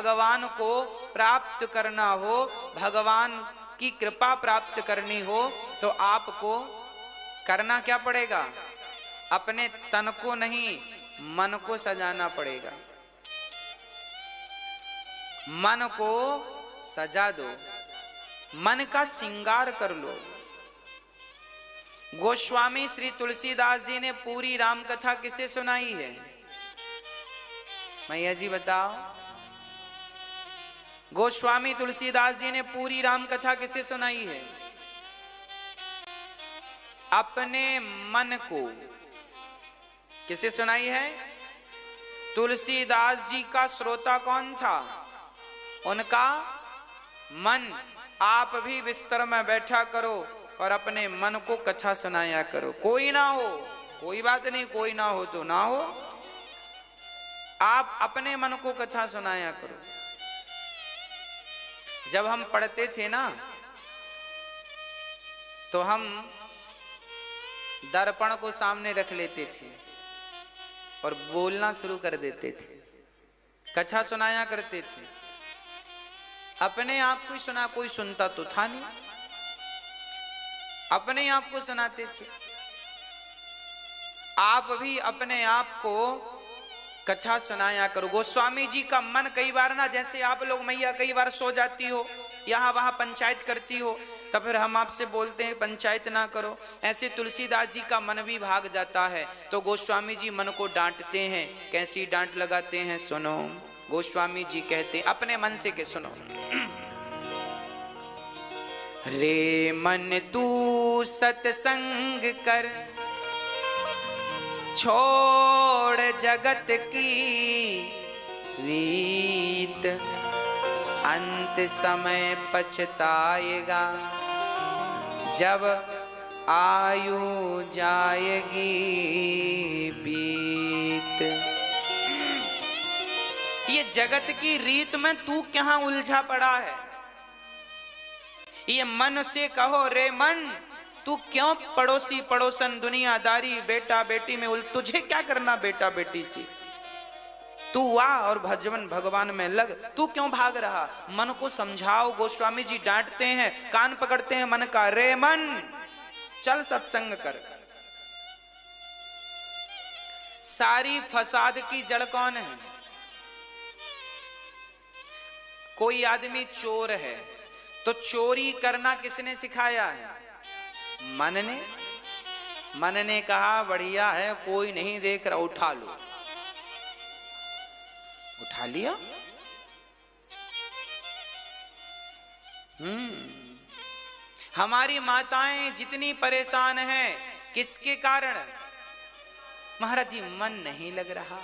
भगवान को प्राप्त करना हो, भगवान की कृपा प्राप्त करनी हो, तो आपको करना क्या पड़ेगा? अपने तन को नहीं, मन को सजाना पड़ेगा। मन को सजा दो, मन का श्रृंगार कर लो। गोस्वामी श्री तुलसीदास जी ने पूरी राम कथा किसे सुनाई है? मैया जी बताओ। गोस्वामी तुलसीदास जी ने पूरी राम कथा किसे सुनाई है? अपने मन को। किसे सुनाई है? तुलसीदास जी का श्रोता कौन था? उनका मन। आप भी बिस्तर में बैठा करो और अपने मन को कथा सुनाया करो। कोई ना हो, कोई बात नहीं, कोई ना हो तो ना हो, आप अपने मन को कथा सुनाया करो। जब हम पढ़ते थे ना, तो हम दर्पण को सामने रख लेते थे और बोलना शुरू कर देते थे, कथा सुनाया करते थे। अपने आप को ही सुना, कोई सुनता तो था नहीं, अपने आप को सुनाते थे। आप भी अपने आप को कथा सुनाया करो। गोस्वामी जी का मन कई बार ना, जैसे आप लोग मैया कई बार सो जाती हो, यहाँ वहाँ पंचायत करती हो, तो फिर हम आपसे बोलते हैं पंचायत ना करो, ऐसे तुलसीदास जी का मन भी भाग जाता है। तो गोस्वामी जी मन को डांटते हैं। कैसी डांट लगाते हैं सुनो। गोस्वामी जी कहते, अपने मन से के सुनो। रे मन तू सत्संग कर, छोड़ जगत की रीत, अंत समय पछताएगा जब आयु जाएगी बीत। ये जगत की रीत में तू क्या उलझा पड़ा है? ये मन से कहो, रे मन तू क्यों पड़ोसी पड़ोसन दुनियादारी बेटा बेटी में तुझे क्या करना बेटा बेटी से? तू आ और भजन भगवान में लग, तू क्यों भाग रहा? मन को समझाओ। गोस्वामी जी डांटते हैं, कान पकड़ते हैं मन का, रे मन चल सत्संग कर। सारी फसाद की जड़ कौन है? कोई आदमी चोर है तो चोरी करना किसने सिखाया है? मन ने। मन ने कहा बढ़िया है, कोई नहीं देख रहा, उठा लो। उठा लिया। हमारी माताएं जितनी परेशान हैं, किसके कारण? महाराज जी मन नहीं लग रहा।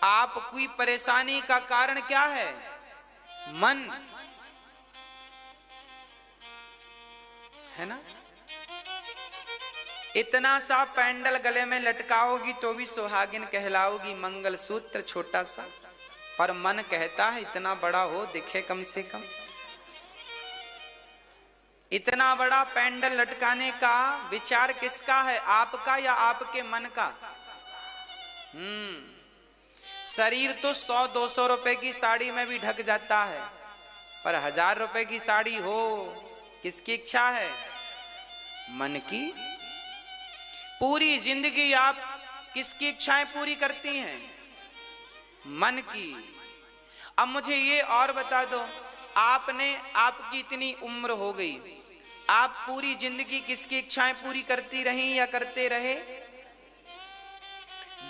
आपकी परेशानी का कारण क्या है? मन है ना। इतना सा पैंडल गले में लटकाओगी तो भी सुहागिन कहलाओगी, मंगल सूत्र छोटा सा, पर मन कहता है इतना बड़ा हो, दिखे कम से कम। इतना बड़ा पैंडल लटकाने का विचार किसका है? आपका या आपके मन का? शरीर तो 100-200 रुपए की साड़ी में भी ढक जाता है, पर 1000 रुपए की साड़ी हो, किसकी इच्छा है? मन की। पूरी जिंदगी आप किसकी इच्छाएं पूरी करती हैं? मन की। अब मुझे ये और बता दो, आपकी इतनी उम्र हो गई, आप पूरी जिंदगी किसकी इच्छाएं पूरी करती रही या करते रहे?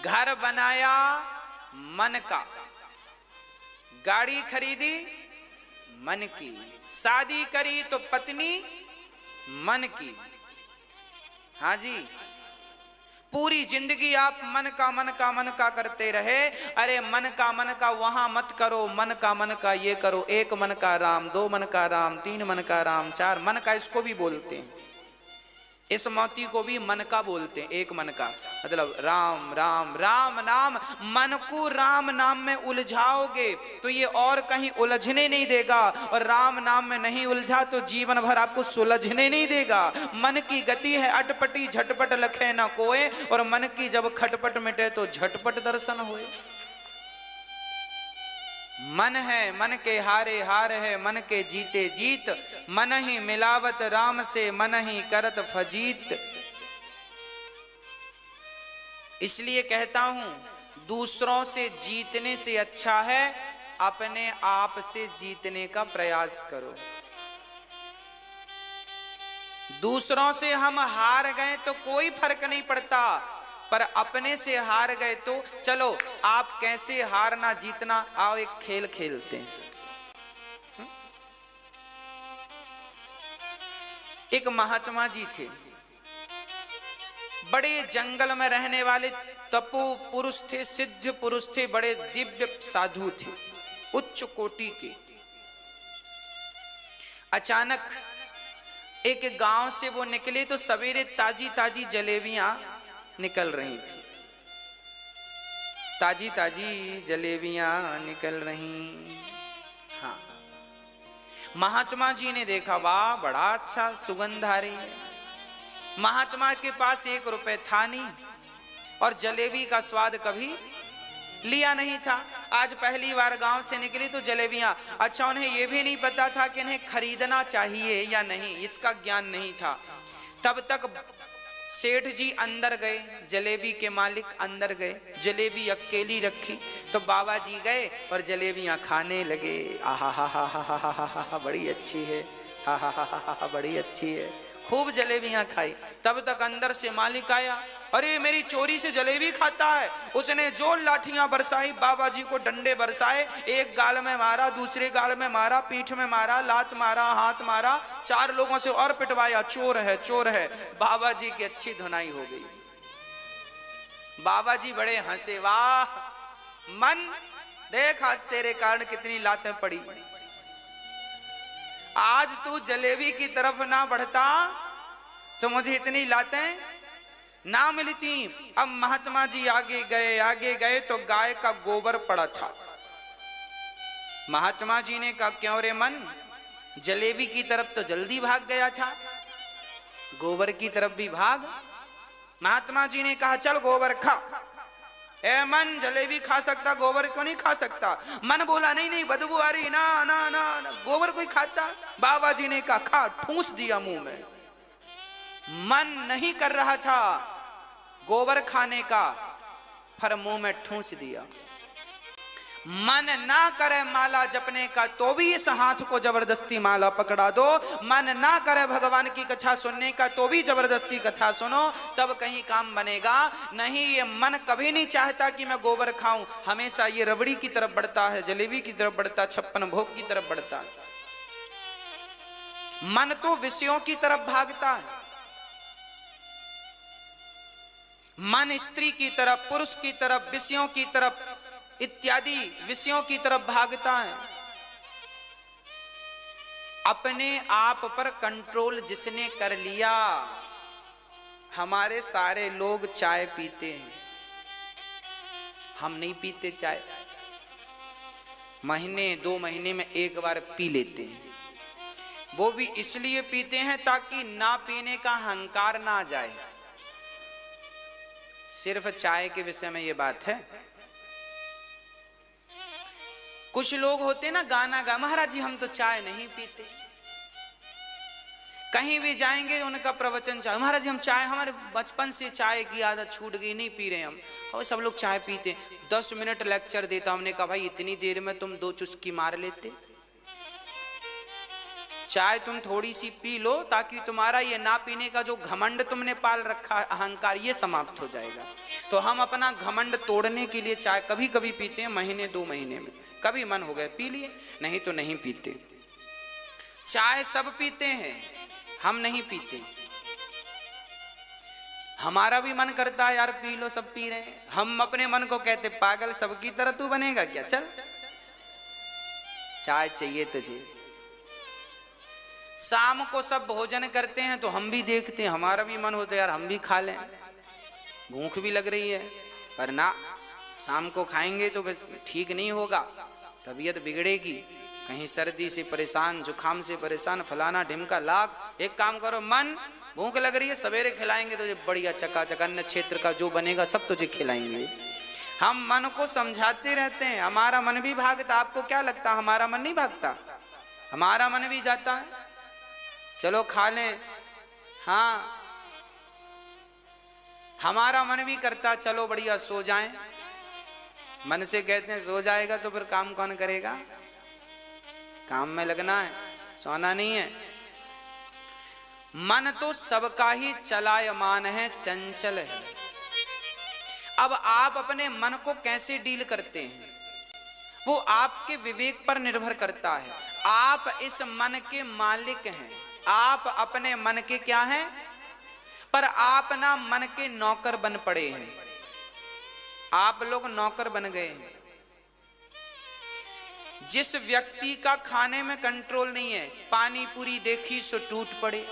घर बनाया मन का, गाड़ी खरीदी मन की, शादी करी तो पत्नी मन की। हाँ जी, पूरी जिंदगी आप मन का करते रहे। अरे मन का वहां मत करो, मन का ये करो। एक मन का राम, दो मन का राम, तीन मन का राम, चार मन का, इसको भी बोलते हैं। इस मोती को भी मन का बोलते हैं, एक मन का मतलब राम राम राम नाम। मन को राम नाम में उलझाओगे तो ये और कहीं उलझने नहीं देगा, और राम नाम में नहीं उलझा तो जीवन भर आपको सुलझने नहीं देगा। मन की गति है अटपटी, झटपट लखे ना कोए, और मन की जब खटपट मिटे तो झटपट दर्शन होए। मन है मन के हारे हार है, मन के जीते जीत, मन ही मिलावत राम से, मन ही करत फजीत। इसलिए कहता हूं दूसरों से जीतने से अच्छा है अपने आप से जीतने का प्रयास करो। दूसरों से हम हार गए तो कोई फर्क नहीं पड़ता, पर अपने से हार गए तो चलो आप कैसे हारना जीतना, आओ एक खेल खेलते हैं। एक महात्मा जी थे, बड़े जंगल में रहने वाले तपो पुरुष थे, सिद्ध पुरुष थे, बड़े दिव्य साधु थे, उच्च कोटि के। अचानक एक गांव से वो निकले तो सवेरे ताजी ताजी जलेबियां निकल रही थी, ताजी ताजी जलेबियां निकल रही। हाँ, महात्मा जी ने देखा, वाह बड़ा अच्छा सुगंध आ रही है। महात्मा के पास 1 रुपए था नहीं और जलेबी का स्वाद कभी लिया नहीं था। आज पहली बार गांव से निकली तो जलेबियां। अच्छा, उन्हें यह भी नहीं पता था कि इन्हें खरीदना चाहिए या नहीं, इसका ज्ञान नहीं था। तब तक सेठ जी अंदर गए, जलेबी के मालिक अंदर गए, जलेबी अकेली रखी तो बाबा जी गए और जलेबियां खाने लगे। आहा हा हा हा हा हा हा, बड़ी अच्छी है, हा हा हा हा हा, बड़ी अच्छी है। खूब जलेबियां खाई। तब तक अंदर से मालिक आया, अरे मेरी चोरी से जलेबी खाता है। उसने जो लाठियां बरसाई, बाबा जी को डंडे बरसाए, एक गाल में मारा, दूसरे गाल में मारा, पीठ में मारा, लात मारा, हाथ मारा, 4 लोगों से और पिटवाया, चोर है चोर है। बाबा जी की अच्छी धुनाई हो गई। बाबा जी बड़े हंसे, वाह मन देख आज तेरे कारण कितनी लातें पड़ी। आज तू जलेबी की तरफ ना बढ़ता तो मुझे इतनी लातें ना मिलती। अब महात्मा जी आगे गए तो गाय का गोबर पड़ा था। महात्मा जी ने कहा, क्यों रे मन, जलेबी की तरफ तो जल्दी भाग गया था, गोबर की तरफ भी भाग। महात्मा जी ने कहा, चल गोबर खा। ए मन, जलेबी खा सकता, गोबर क्यों नहीं खा सकता? मन बोला, नहीं नहीं बदबू आ रही, ना ना ना, ना गोबर कोई खाता? बाबा जी ने कहा, खा। ठूंस दिया मुंह में। मन नहीं कर रहा था गोबर खाने का, पर मुंह में ठूंस दिया। मन ना करे माला जपने का तो भी इस हाथ को जबरदस्ती माला पकड़ा दो। मन ना करे भगवान की कथा सुनने का तो भी जबरदस्ती कथा सुनो, तब कहीं काम बनेगा। नहीं, ये मन कभी नहीं चाहता कि मैं गोबर खाऊं, हमेशा ये रबड़ी की तरफ बढ़ता है, जलेबी की तरफ बढ़ता, 56 भोग की तरफ बढ़ता। मन तो विषयों की तरफ भागता है। मन स्त्री की तरफ, पुरुष की तरफ, विषयों की तरफ, इत्यादि विषयों की तरफ भागता है। अपने आप पर कंट्रोल जिसने कर लिया, हमारे सारे लोग चाय पीते हैं, हम नहीं पीते चाय। महीने 2 महीने में एक बार पी लेते हैं। वो भी इसलिए पीते हैं ताकि ना पीने का अहंकार ना जाए। सिर्फ चाय के विषय में ये बात है। कुछ लोग होते ना, गाना गा, महाराज जी हम तो चाय नहीं पीते। कहीं भी जाएंगे उनका प्रवचन चाय, महाराज जी हम चाय, हमारे बचपन से चाय की आदत छूट गई, नहीं पी रहे हम। और सब लोग चाय पीते। 10 मिनट लेक्चर देता, हमने कहा भाई इतनी देर में तुम 2 चुस्की मार लेते। चाय तुम थोड़ी सी पी लो ताकि तुम्हारा ये ना पीने का जो घमंड तुमने पाल रखा है, अहंकार, ये समाप्त हो जाएगा। तो हम अपना घमंड तोड़ने के लिए चाय कभी कभी पीते हैं, महीने 2 महीने में। कभी मन हो गया पी लिए, नहीं तो नहीं पीते। चाय सब पीते हैं, हम नहीं पीते। हमारा भी मन करता है यार पी लो, सब पी रहे हैं। हम अपने मन को कहते, पागल सबकी तरह तू बनेगा क्या, चल चाय चाहिए तुझे। शाम को सब भोजन करते हैं तो हम भी देखते हैं, हमारा भी मन होता है यार हम भी खा लें, भूख भी लग रही है, पर ना, शाम को खाएंगे तो ठीक नहीं होगा, तबीयत बिगड़ेगी, कहीं सर्दी से परेशान, जुकाम से परेशान, फलाना ढिमका लाख। एक काम करो, मन भूख लग रही है, सवेरे खिलाएंगे तुझे बढ़िया चकाचक, अन्य क्षेत्र का जो बनेगा सब तुझे खिलाएंगे। हम मन को समझाते रहते हैं, हमारा मन भी भागता। आपको क्या लगता हमारा मन नहीं भागता? हमारा मन भी जाता है, चलो खा लें, हाँ हमारा मन भी करता चलो बढ़िया सो जाएं। मन से कहते हैं सो जाएगा तो फिर काम कौन करेगा? काम में लगना है, सोना नहीं है। मन तो सबका ही चलायमान है, चंचल है। अब आप अपने मन को कैसे डील करते हैं वो आपके विवेक पर निर्भर करता है। आप इस मन के मालिक हैं, आप अपने मन के क्या हैं? पर आप ना मन के नौकर बन पड़े हैं। आप लोग नौकर बन गए हैं। जिस व्यक्ति का खाने में कंट्रोल नहीं है, पानी पूरी देखी सो टूट पड़े।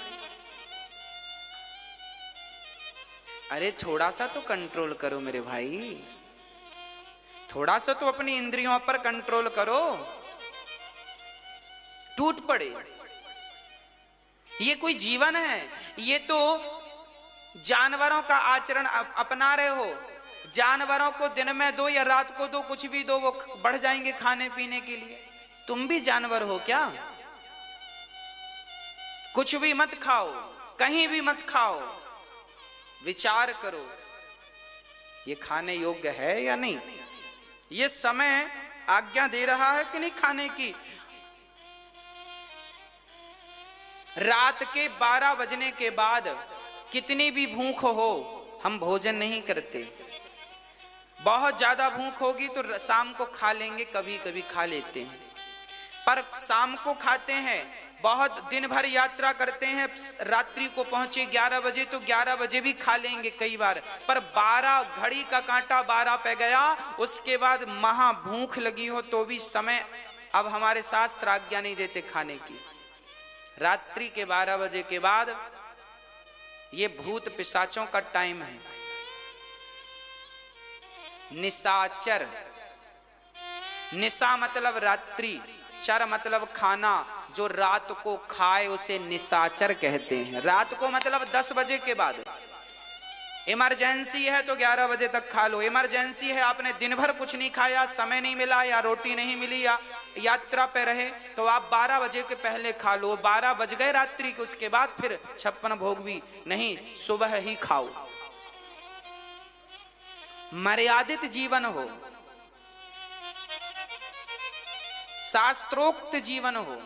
अरे थोड़ा सा तो कंट्रोल करो मेरे भाई, थोड़ा सा तो अपनी इंद्रियों पर कंट्रोल करो, टूट पड़े। ये कोई जीवन है? ये तो जानवरों का आचरण अपना रहे हो। जानवरों को दिन में दो या रात को दो, कुछ भी दो, वो बढ़ जाएंगे खाने पीने के लिए। तुम भी जानवर हो क्या? कुछ भी मत खाओ, कहीं भी मत खाओ, विचार करो ये खाने योग्य है या नहीं, ये समय आज्ञा दे रहा है कि नहीं खाने की। रात के 12 बजने के बाद कितनी भी भूख हो हम भोजन नहीं करते। बहुत ज्यादा भूख होगी तो शाम को खा लेंगे, कभी कभी खा लेते हैं, पर शाम को खाते हैं। बहुत दिन भर यात्रा करते हैं, रात्रि को पहुंचे 11 बजे तो 11 बजे भी खा लेंगे कई बार, पर 12 घड़ी का कांटा 12 पे गया, उसके बाद महा भूख लगी हो तो भी समय अब हमारे शास्त्र आज्ञा नहीं देते खाने की। रात्रि के 12 बजे के बाद ये भूत पिशाचों का टाइम है। निशाचर, निशा मतलब रात्रि, चर मतलब खाना, जो रात को खाए उसे निशाचर कहते हैं। रात को मतलब 10 बजे के बाद। इमरजेंसी है तो 11 बजे तक खा लो। इमरजेंसी है आपने दिन भर कुछ नहीं खाया, समय नहीं मिला या रोटी नहीं मिली या यात्रा पे रहे, तो आप 12 बजे के पहले खा लो। 12 बज गए रात्रि के, उसके बाद फिर 56 भोग भी नहीं, सुबह ही खाओ। मर्यादित जीवन हो, शास्त्रोक्त जीवन हो।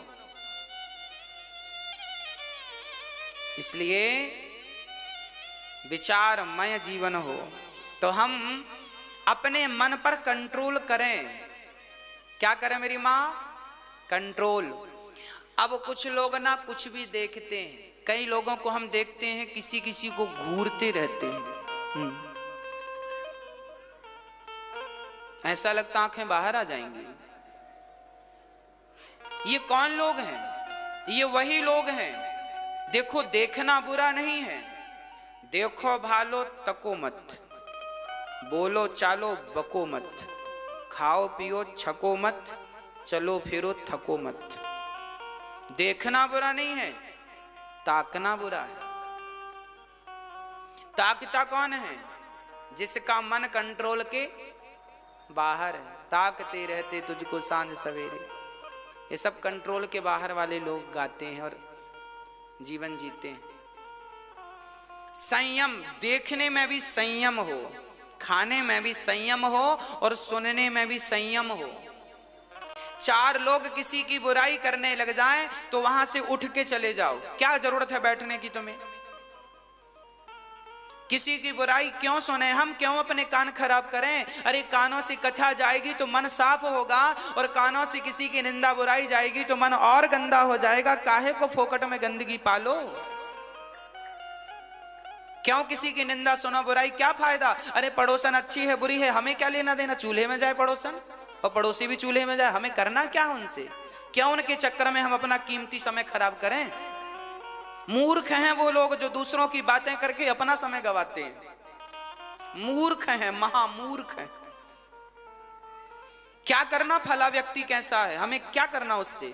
इसलिए विचारमय जीवन हो तो हम अपने मन पर कंट्रोल करें। क्या करें मेरी माँ? कंट्रोल। अब कुछ लोग ना कुछ भी देखते हैं, कई लोगों को हम देखते हैं किसी किसी को घूरते रहते हैं, ऐसा लगता आंखें बाहर आ जाएंगी। ये कौन लोग हैं? ये वही लोग हैं। देखो देखना बुरा नहीं है, देखो भालो तको मत, बोलो चालो बको मत, खाओ पियो छको मत, चलो फिरो थको मत। देखना बुरा नहीं है, ताकना बुरा है। ताकता कौन है? जिसका मन कंट्रोल के बाहर है। ताकते रहते तुझको सांझ सवेरे, ये सब कंट्रोल के बाहर वाले लोग गाते हैं और जीवन जीते हैं। संयम, देखने में भी संयम हो, खाने में भी संयम हो और सुनने में भी संयम हो। 4 लोग किसी की बुराई करने लग जाएं तो वहां से उठ के चले जाओ। क्या जरूरत है बैठने की तुम्हें? किसी की बुराई क्यों सुने हम? क्यों अपने कान खराब करें? अरे कानों से कथा जाएगी तो मन साफ होगा, और कानों से किसी की निंदा बुराई जाएगी तो मन और गंदा हो जाएगा। काहे को फोकट में गंदगी पालो? क्यों किसी की निंदा सुनो, बुराई? क्या फायदा? अरे पड़ोसन अच्छी है बुरी है हमें क्या लेना देना? चूल्हे में जाए पड़ोसन और पड़ोसी भी चूल्हे में जाए, हमें करना क्या उनसे? क्यों उनके चक्कर में हम अपना कीमती समय खराब करें? मूर्ख हैं वो लोग जो दूसरों की बातें करके अपना समय गवाते हैं। मूर्ख हैं, महामूर्ख हैं। क्या करना फला व्यक्ति कैसा है, हमें क्या करना उससे?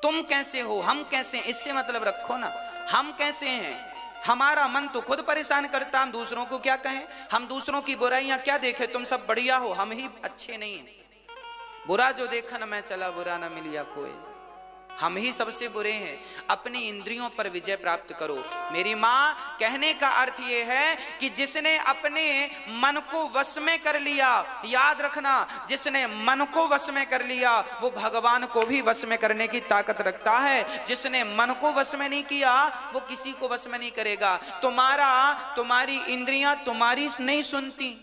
तुम कैसे हो, हम कैसे हैं, इससे मतलब रखो ना। हम कैसे हैं, हमारा मन तो खुद परेशान करता, हम दूसरों को क्या कहें? हम दूसरों की बुराइयां क्या देखें? तुम सब बढ़िया हो, हम ही अच्छे नहीं हैं। बुरा जो देखा न मैं चला, बुरा न मिलिया कोई, हम ही सबसे बुरे हैं। अपनी इंद्रियों पर विजय प्राप्त करो। मेरी मां, कहने का अर्थ यह है कि जिसने अपने मन को वश में कर लिया, याद रखना, जिसने मन को वश में कर लिया वो भगवान को भी वश में करने की ताकत रखता है। जिसने मन को वश में नहीं किया वो किसी को वश में नहीं करेगा। तुम्हारी इंद्रियां तुम्हारी नहीं सुनती,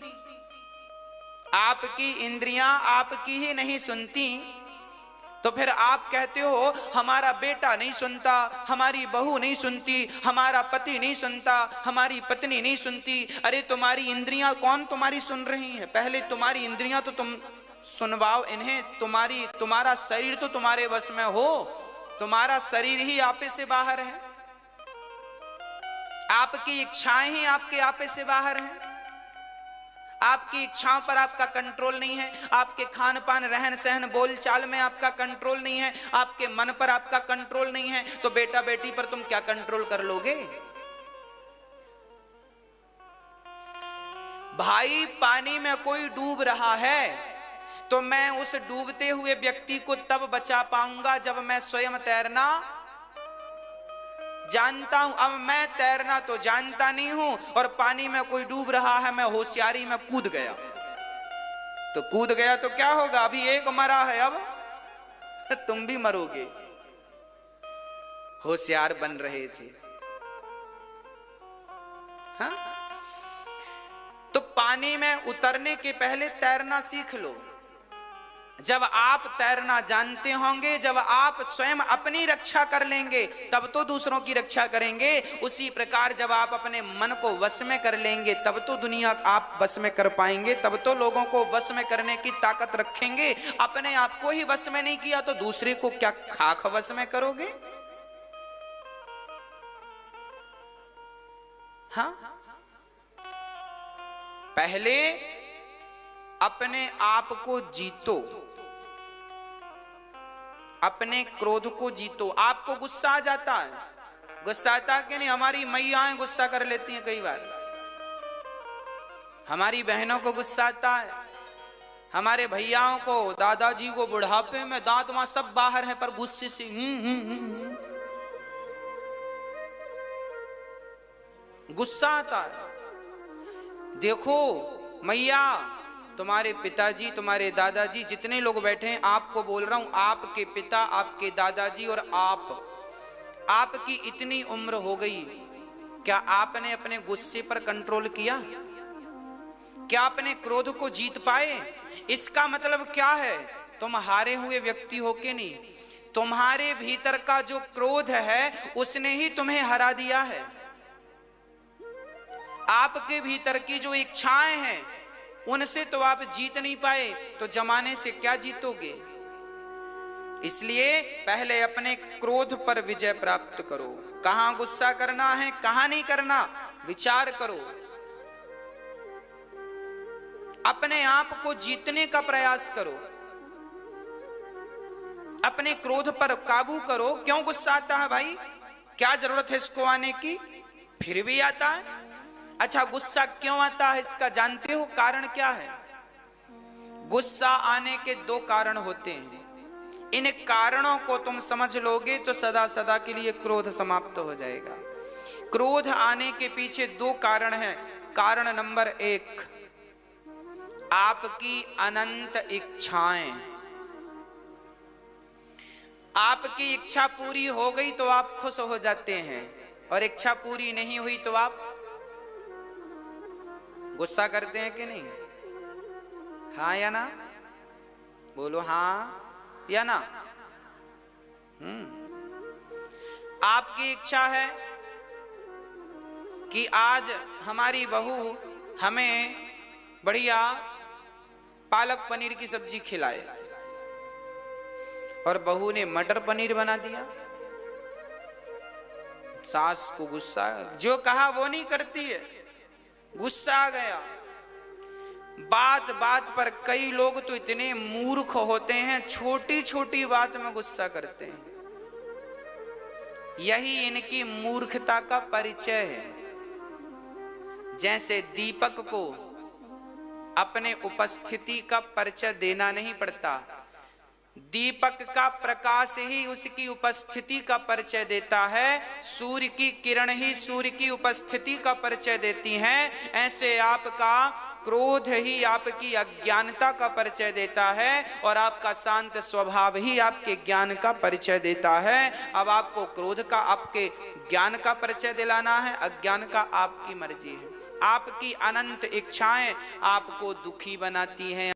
आपकी इंद्रियां आपकी ही नहीं सुनती, तो फिर आप कहते हो हमारा बेटा नहीं सुनता, हमारी बहू नहीं सुनती, हमारा पति नहीं सुनता, हमारी पत्नी नहीं सुनती। अरे तुम्हारी इंद्रियां कौन तुम्हारी सुन रही हैं? पहले तुम्हारी इंद्रियां तो तुम सुनवाओ इन्हें। तुम्हारा शरीर तो तुम्हारे वश में हो, तुम्हारा शरीर ही आपे से बाहर है, आपकी इच्छाएं ही आपके आपे से बाहर हैं। आपकी इच्छाओं पर आपका कंट्रोल नहीं है, आपके खान पान रहन सहन बोल चाल में आपका कंट्रोल नहीं है, आपके मन पर आपका कंट्रोल नहीं है, तो बेटा बेटी पर तुम क्या कंट्रोल कर लोगे? भाई पानी में कोई डूब रहा है तो मैं उस डूबते हुए व्यक्ति को तब बचा पाऊंगा जब मैं स्वयं तैरना जानता हूं। अब मैं तैरना तो जानता नहीं हूं और पानी में कोई डूब रहा है, मैं होशियारी में कूद गया तो क्या होगा? अभी एक मरा है, अब तुम भी मरोगे। होशियार बन रहे थे, हाँ? तो पानी में उतरने के पहले तैरना सीख लो। जब आप तैरना जानते होंगे, जब आप स्वयं अपनी रक्षा कर लेंगे, तब तो दूसरों की रक्षा करेंगे। उसी प्रकार जब आप अपने मन को वश में कर लेंगे, तब तो दुनिया आप वश में कर पाएंगे, तब तो लोगों को वश में करने की ताकत रखेंगे। अपने आप को ही वश में नहीं किया तो दूसरे को क्या खाक वश में करोगे? हाँ, पहले अपने आप को जीतो, अपने क्रोध को जीतो। आपको गुस्सा आ जाता है, गुस्सा आता कि नहीं? हमारी मैयाएं गुस्सा कर लेती हैं कई बार, हमारी बहनों को गुस्सा आता है, हमारे भैयाओं को, दादाजी को बुढ़ापे में दांत वहां सब बाहर है पर गुस्से से गुस्सा आता है। देखो मैया, तुम्हारे पिताजी, तुम्हारे दादाजी, जितने लोग बैठे हैं, आपको बोल रहा हूं, आपके पिता, आपके दादाजी और आपकी इतनी उम्र हो गई, क्या आपने अपने गुस्से पर कंट्रोल किया? क्या अपने क्रोध को जीत पाए? इसका मतलब क्या है? तुम हारे हुए व्यक्ति हो के नहीं, तुम्हारे भीतर का जो क्रोध है उसने ही तुम्हें हरा दिया है। आपके भीतर की जो इच्छाएं हैं उनसे तो आप जीत नहीं पाए, तो जमाने से क्या जीतोगे? इसलिए पहले अपने क्रोध पर विजय प्राप्त करो। कहां गुस्सा करना है, कहां नहीं करना, विचार करो। अपने आप को जीतने का प्रयास करो, अपने क्रोध पर काबू करो। क्यों गुस्सा आता है भाई? क्या जरूरत है इसको आने की? फिर भी आता है। अच्छा, गुस्सा क्यों आता है इसका जानते हो? कारण क्या है? गुस्सा आने के दो कारण होते हैं। इन कारणों को तुम समझ लोगे तो सदा सदा के लिए क्रोध समाप्त हो जाएगा। क्रोध आने के पीछे दो कारण हैं। कारण नंबर एक, आपकी अनंत इच्छाएं। आपकी इच्छा पूरी हो गई तो आप खुश हो जाते हैं, और इच्छा पूरी नहीं हुई तो आप गुस्सा करते हैं कि नहीं? हाँ या ना? बोलो हाँ या ना। आपकी इच्छा है कि आज हमारी बहू हमें बढ़िया पालक पनीर की सब्जी खिलाए, और बहू ने मटर पनीर बना दिया। सास को गुस्सा, जो कहा वो नहीं करती है, गुस्सा आ गया। बात बात पर कई लोग तो इतने मूर्ख होते हैं, छोटी छोटी बात में गुस्सा करते हैं। यही इनकी मूर्खता का परिचय है। जैसे दीपक को अपने उपस्थिति का परिचय देना नहीं पड़ता, दीपक का प्रकाश ही उसकी उपस्थिति का परिचय देता है, सूर्य की किरण ही सूर्य की उपस्थिति का परिचय देती हैं। ऐसे आपका क्रोध ही आपकी अज्ञानता का परिचय देता है और आपका शांत स्वभाव ही आपके ज्ञान का परिचय देता है। अब आपको क्रोध का आपके ज्ञान का परिचय दिलाना है, अज्ञान का आपकी मर्जी है। आपकी अनंत इच्छाएं आपको दुखी बनाती हैं।